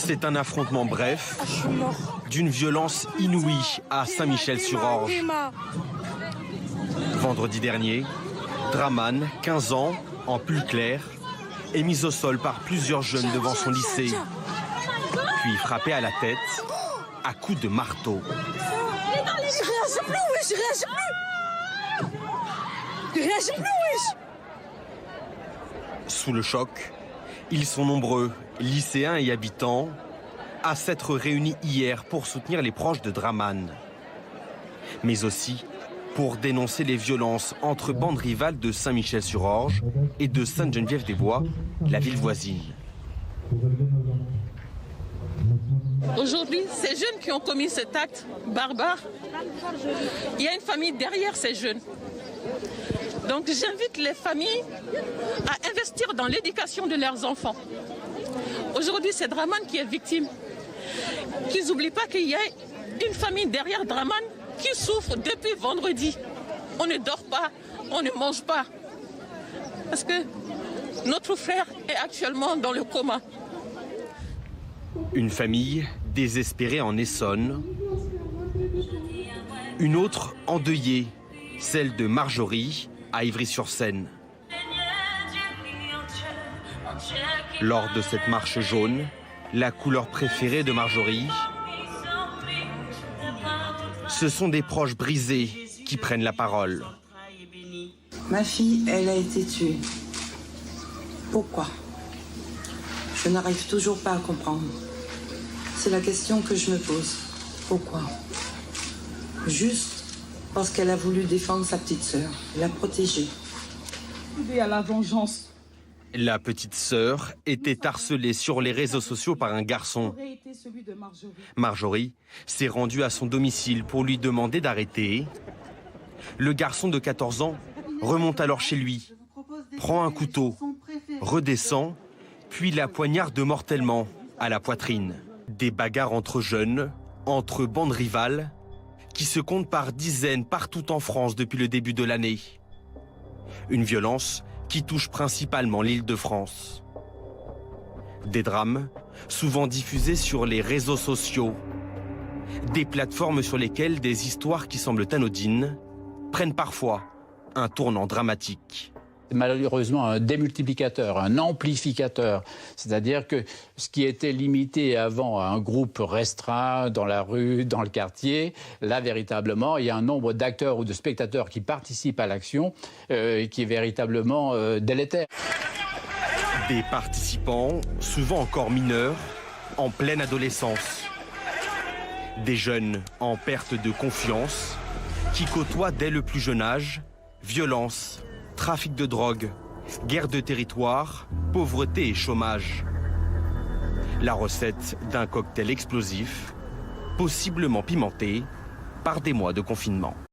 C'est un affrontement bref, d'une violence inouïe à Saint-Michel-sur-Orge. Vendredi dernier, Draman, 15 ans, en pull clair, est mis au sol par plusieurs jeunes devant son lycée, puis frappé à la tête à coups de marteau. Sous le choc, ils sont nombreux, lycéens et habitants, à s'être réunis hier pour soutenir les proches de Draman, mais aussi pour dénoncer les violences entre bandes rivales de Saint-Michel-sur-Orge et de Sainte-Geneviève-des-Bois, la ville voisine. Aujourd'hui, ces jeunes qui ont commis cet acte barbare, il y a une famille derrière ces jeunes. Donc j'invite les familles à investir dans l'éducation de leurs enfants. Aujourd'hui, c'est Draman qui est victime. Qu'ils n'oublient pas qu'il y a une famille derrière Draman qui souffre depuis vendredi. On ne dort pas, on ne mange pas. Parce que notre frère est actuellement dans le coma. Une famille désespérée en Essonne. Une autre endeuillée, celle de Marjorie à Ivry-sur-Seine. Lors de cette marche jaune, la couleur préférée de Marjorie, ce sont des proches brisés qui prennent la parole. Ma fille, elle a été tuée. Pourquoi? Je n'arrive toujours pas à comprendre. C'est la question que je me pose. Pourquoi? Juste parce qu'elle a voulu défendre sa petite sœur, la protéger. Et à la vengeance. La petite sœur était harcelée sur les réseaux sociaux par un garçon. Marjorie s'est rendue à son domicile pour lui demander d'arrêter. Le garçon de 14 ans remonte alors chez lui, prend un couteau, redescend, puis la poignarde mortellement à la poitrine. Des bagarres entre jeunes, entre bandes rivales, qui se comptent par dizaines partout en France depuis le début de l'année. Une violence qui touche principalement l'Île-de-France. Des drames, souvent diffusés sur les réseaux sociaux. Des plateformes sur lesquelles des histoires qui semblent anodines prennent parfois un tournant dramatique. Malheureusement un démultiplicateur, un amplificateur. C'est-à-dire que ce qui était limité avant à un groupe restreint dans la rue, dans le quartier, là véritablement il y a un nombre d'acteurs ou de spectateurs qui participent à l'action qui est véritablement délétère. Des participants, souvent encore mineurs, en pleine adolescence. Des jeunes en perte de confiance qui côtoient dès le plus jeune âge violence, trafic de drogue, guerre de territoire, pauvreté et chômage. La recette d'un cocktail explosif, possiblement pimenté par des mois de confinement.